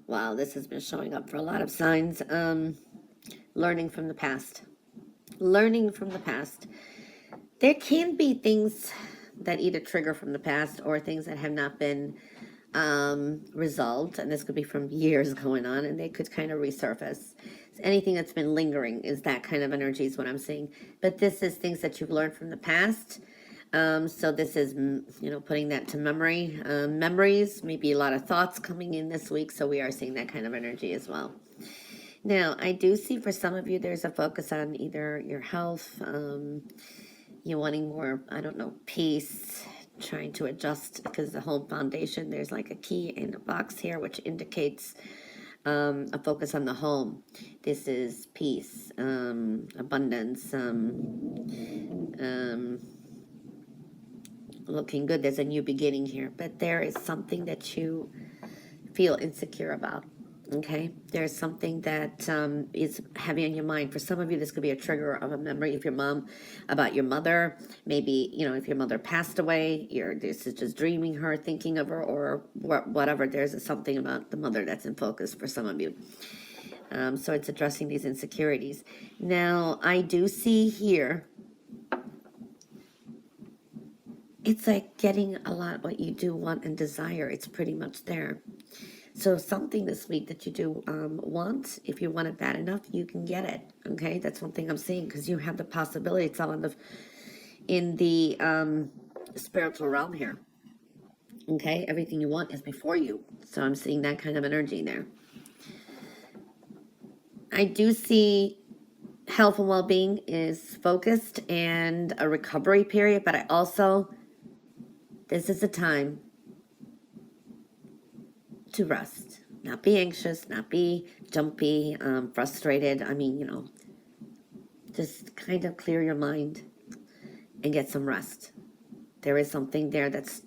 Wow, this has been showing up for a lot of signs. Learning from the past. Learning from the past. There can be things that either trigger from the past or things that have not been resolved, and this could be from years going on, and they could kind of resurface. Anything that's been lingering is that kind of energy is what I'm seeing. But this is things that you've learned from the past. So this is, putting that to memory. Memories, maybe a lot of thoughts coming in this week, so we are seeing that kind of energy as well. Now, I do see for some of you there's a focus on either your health, you wanting more, I don't know, peace, trying to adjust, because the whole foundation, there's like a key in a box here, which indicates a focus on the home. This is peace, abundance, looking good. There's a new beginning here, but there is something that you feel insecure about. Okay, there's something that is heavy on your mind. For some of you, this could be a trigger of a memory of your mom, about your mother. Maybe, if your mother passed away, this is just dreaming her, thinking of her, or whatever. There's something about the mother that's in focus for some of you. So it's addressing these insecurities. Now, I do see here, it's like getting a lot what you do want and desire. It's pretty much there. So something this week that you do want, if you want it bad enough, you can get it. Okay, that's one thing I'm seeing, because you have the possibility. It's all in the spiritual realm here. Okay, everything you want is before you. So I'm seeing that kind of energy there. I do see health and well-being is focused and a recovery period, but I also, this is a time to rest, not be anxious, not be jumpy, frustrated. I mean, just kind of clear your mind and get some rest. There is something there that's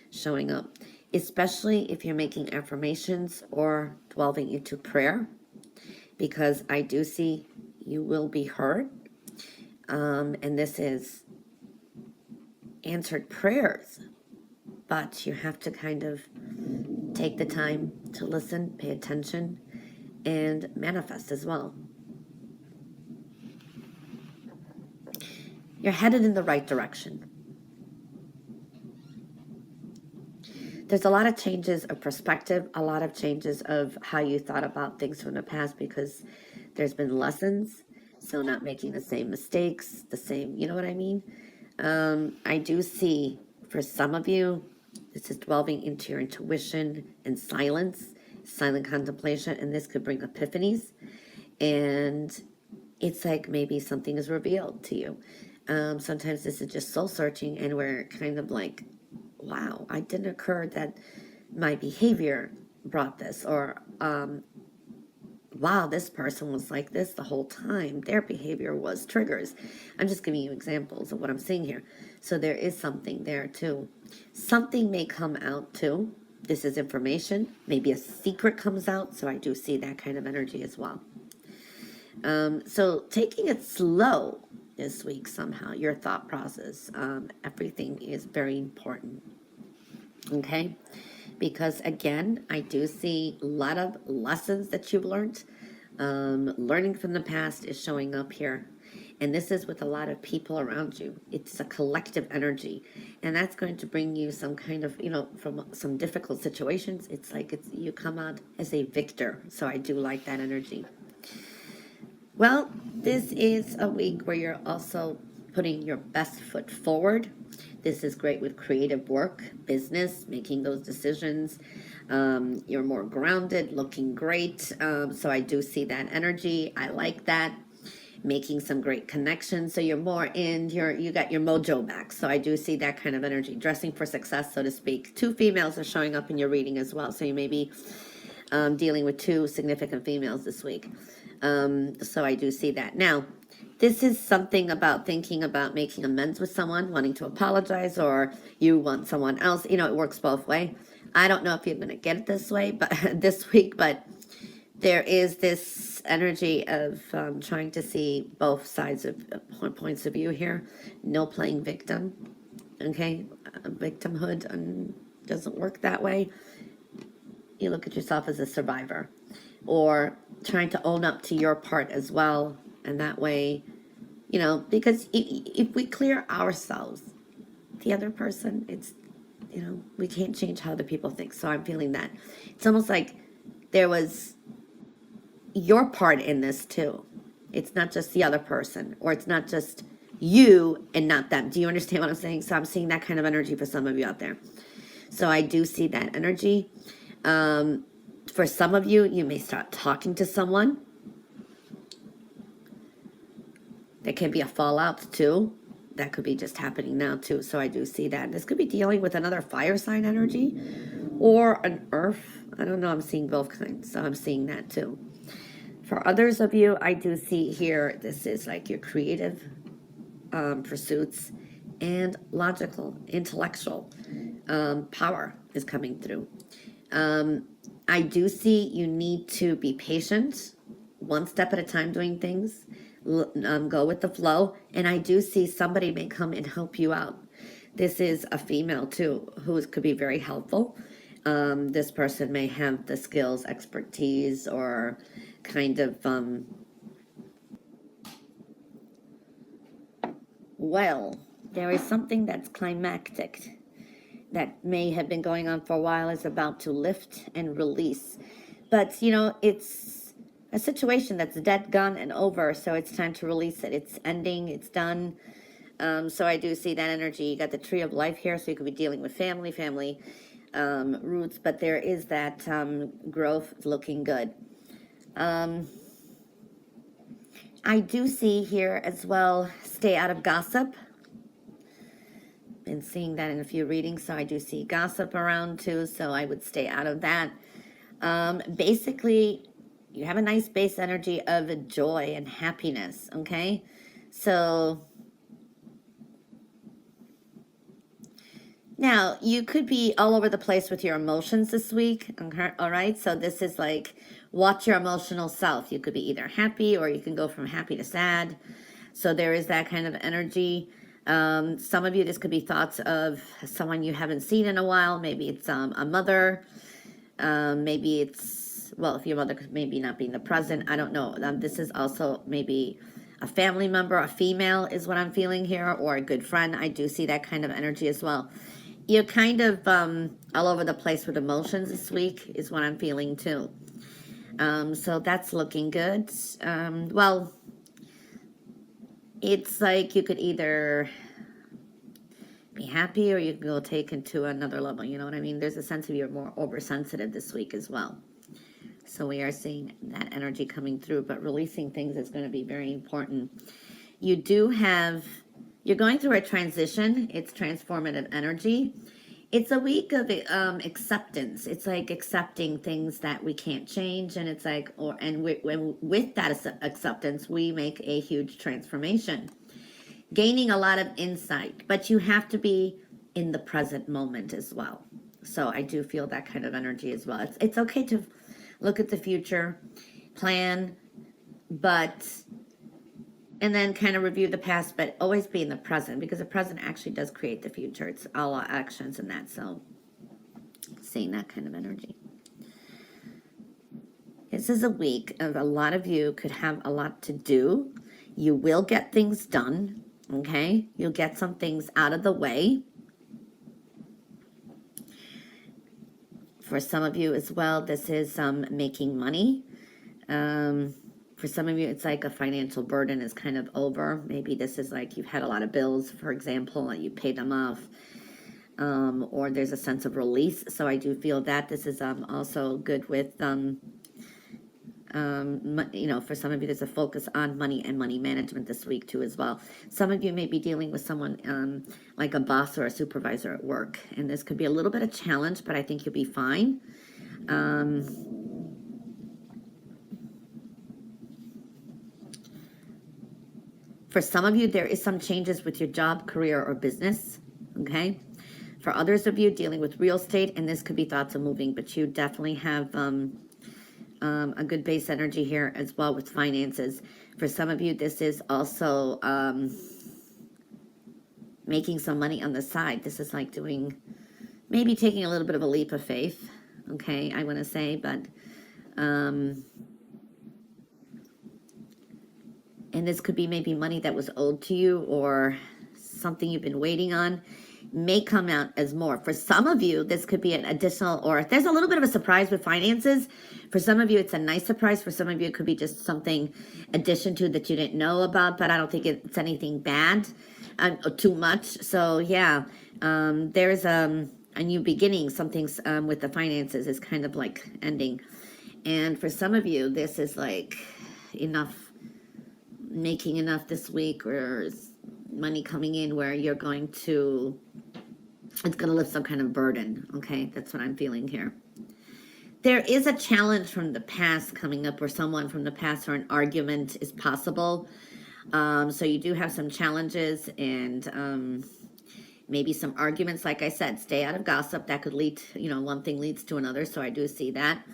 showing up, especially if you're making affirmations or delving into prayer, because I do see you will be heard. And this is answered prayers, but you have to kind of take the time to listen, pay attention, and manifest as well. You're headed in the right direction. There's a lot of changes of perspective, a lot of changes of how you thought about things from the past, because there's been lessons. So not making the same mistakes, you know what I mean? I do see for some of you, this is delving into your intuition and silent contemplation, and this could bring epiphanies. And it's like maybe something is revealed to you. Sometimes this is just soul searching, and we're kind of like, wow, I didn't occur that my behavior brought this, or wow, this person was like this the whole time. Their behavior was triggers. I'm just giving you examples of what I'm seeing here. So there is something there too. Something may come out too. This is information. Maybe a secret comes out. So I do see that kind of energy as well. So taking it slow this week somehow, your thought process, everything is very important. Okay? Because again, I do see a lot of lessons that you've learned. Learning from the past is showing up here. And this is with a lot of people around you. It's a collective energy. And that's going to bring you some kind of, from some difficult situations. It's like you come out as a victor. So I do like that energy. Well, this is a week where you're also putting your best foot forward. This is great with creative work, business, making those decisions. You're more grounded, looking great. So I do see that energy. I like that. Making some great connections. So you're more you got your mojo back. So I do see that kind of energy. Dressing for success, so to speak. 2 females are showing up in your reading as well. So you may be dealing with 2 significant females this week. So I do see that. Now, this is something about thinking about making amends with someone, wanting to apologize, or you want someone else. It works both ways. I don't know if you're going to get it this way, but this week, but there is this energy of trying to see both sides of points of view here. No playing victim. Okay, victimhood doesn't work that way. you look at yourself as a survivor, or trying to own up to your part as well. And that way, you know, because if we clear ourselves, the other person, it's, you know, we can't change how other people think. So I'm feeling that it's almost like there was your part in this too. It's not just the other person, or it's not just you and not them. Do you understand what I'm saying? So I'm seeing that kind of energy for some of you out there. So I do see that energy. For some of you, you may start talking to someone. There can be a fallout too. That could be just happening now too. So I do see that. This could be dealing with another fire sign energy or an earth. I don't know. I'm seeing both kinds. So I'm seeing that too. For others of you, I do see here, this is like your creative pursuits and logical, intellectual power is coming through. I do see you need to be patient, one step at a time doing things, go with the flow, and I do see somebody may come and help you out. This is a female too, who could be very helpful. This person may have the skills, expertise, or kind of, well, there is something that's climactic that may have been going on for a while, is about to lift and release. But, you know, it's a situation that's dead, gone, and over, so it's time to release it. It's ending, it's done. So I do see that energy. You got the tree of life here, so you could be dealing with family roots, but there is that growth looking good. I do see here as well, stay out of gossip. Been seeing that in a few readings, so I do see gossip around too, so I would stay out of that. Basically, you have a nice base energy of joy and happiness, okay? So now you could be all over the place with your emotions this week, okay? All right? So this is like, watch your emotional self. You could be either happy, or you can go from happy to sad. So there is that kind of energy. Some of you, this could be thoughts of someone you haven't seen in a while. Maybe it's a mother. Maybe it's, well, if your mother could maybe not be in the present, I don't know. This is also maybe a family member, a female is what I'm feeling here, or a good friend. I do see that kind of energy as well. You're kind of all over the place with emotions this week is what I'm feeling too. So that's looking good. Well, it's like you could either be happy, or you can go take it to another level. You know what I mean? There's a sense of you're more oversensitive this week as well. So we are seeing that energy coming through, but releasing things is going to be very important. You do have, you're going through a transition. It's transformative energy. It's a week of acceptance. It's like accepting things that we can't change, and it's like, with that acceptance, we make a huge transformation, gaining a lot of insight. But you have to be in the present moment as well. So I do feel that kind of energy as well. It's okay to look at the future, plan, and then kind of review the past, but always be in the present, because the present actually does create the future. It's all our actions and that. So seeing that kind of energy. This is a week of a lot of you could have a lot to do. You will get things done, okay? You'll get some things out of the way. For some of you as well, this is making money. For some of you, it's like a financial burden is kind of over. Maybe this is like you've had a lot of bills, for example, and you pay them off. Or there's a sense of release. So I do feel that this is also good with, you know, for some of you, there's a focus on money and money management this week too as well. Some of you may be dealing with someone like a boss or a supervisor at work. And this could be a little bit of challenge, but I think you'll be fine. For some of you, there is some changes with your job, career, or business, okay? For others of you, dealing with real estate, and this could be thoughts of moving, but you definitely have a good base energy here as well with finances. For some of you, this is also making some money on the side. This is like doing, maybe taking a little bit of a leap of faith, okay, I want to say, but, and this could be maybe money that was owed to you or something you've been waiting on may come out as more. For some of you, this could be an additional, or there's a little bit of a surprise with finances. For some of you, it's a nice surprise. For some of you, it could be just something addition to that you didn't know about, but I don't think it's anything bad, too much. So yeah, there's a new beginning. Something's with the finances is kind of like ending. And for some of you, this is like enough, making enough this week, or money coming in where you're going to, it's going to lift some kind of burden. Okay, that's what I'm feeling here. There is a challenge from the past coming up, or someone from the past, or an argument is possible. So you do have some challenges and maybe some arguments. Like I said, stay out of gossip. That could lead, one thing leads to another. So I do see that.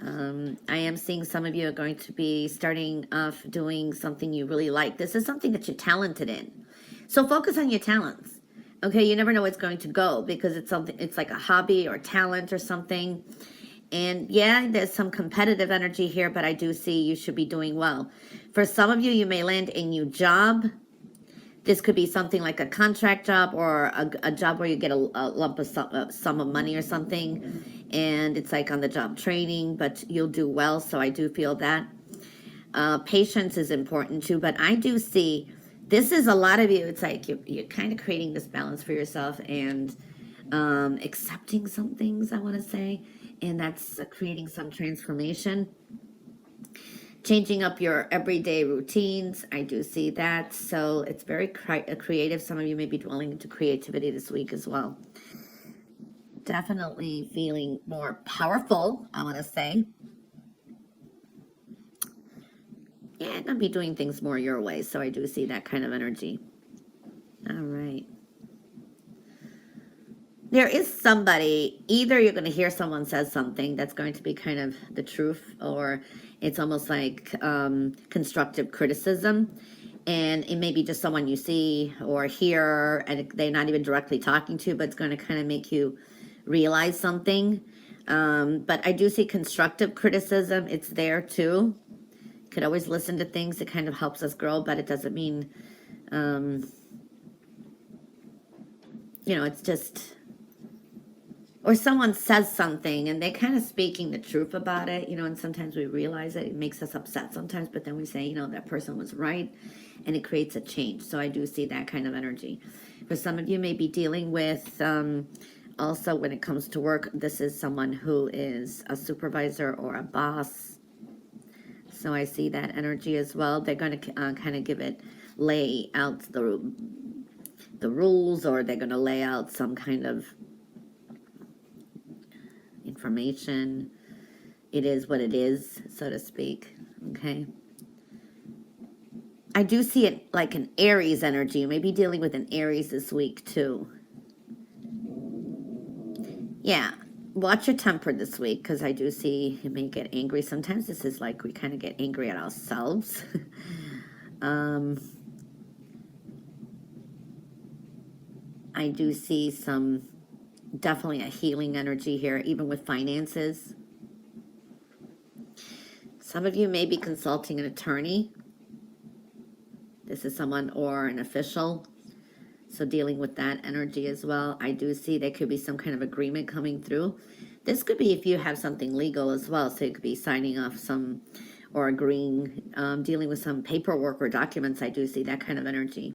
I am seeing some of you are going to be starting off doing something you really like. This is something that you're talented in. So focus on your talents. Okay, you never know where it's going to go, because it's something, it's like a hobby or talent or something. And yeah, there's some competitive energy here, but I do see you should be doing well. For some of you, you may land a new job. This could be something like a contract job, or a job where you get a lump of sum of money or something. And it's like on the job training, but you'll do well. So I do feel that. Patience is important too, but I do see, this is a lot of you, it's like you're kind of creating this balance for yourself and accepting some things, I want to say. And that's creating some transformation. Changing up your everyday routines. I do see that. So it's very creative. Some of you may be dwelling into creativity this week as well. Definitely feeling more powerful, I want to say. Yeah, I'm going to be doing things more your way. So I do see that kind of energy. All right. There is somebody, either you're going to hear someone says something that's going to be kind of the truth, or it's almost like constructive criticism. And it may be just someone you see or hear, and they're not even directly talking to, but it's going to kind of make you realize something. But I do see constructive criticism. It's there too. Could always listen to things. It kind of helps us grow, but it doesn't mean, it's just... Or someone says something and they're kind of speaking the truth about it, and sometimes we realize it makes us upset sometimes, but then we say, that person was right, and it creates a change. So I do see that kind of energy. For some of you may be dealing with, also when it comes to work, this is someone who is a supervisor or a boss. So I see that energy as well. They're going to kind of lay out the rules, or they're going to lay out some kind of information. It is what it is, so to speak. Okay. I do see it like an Aries energy. You may be dealing with an Aries this week too. Yeah. Watch your temper this week, because I do see you may get angry. Sometimes this is like we kind of get angry at ourselves. I do see definitely a healing energy here, even with finances. Some of you may be consulting an attorney. This is someone, or an official. So dealing with that energy as well. I do see there could be some kind of agreement coming through. This could be if you have something legal as well. So you could be signing off or agreeing, dealing with some paperwork or documents. I do see that kind of energy.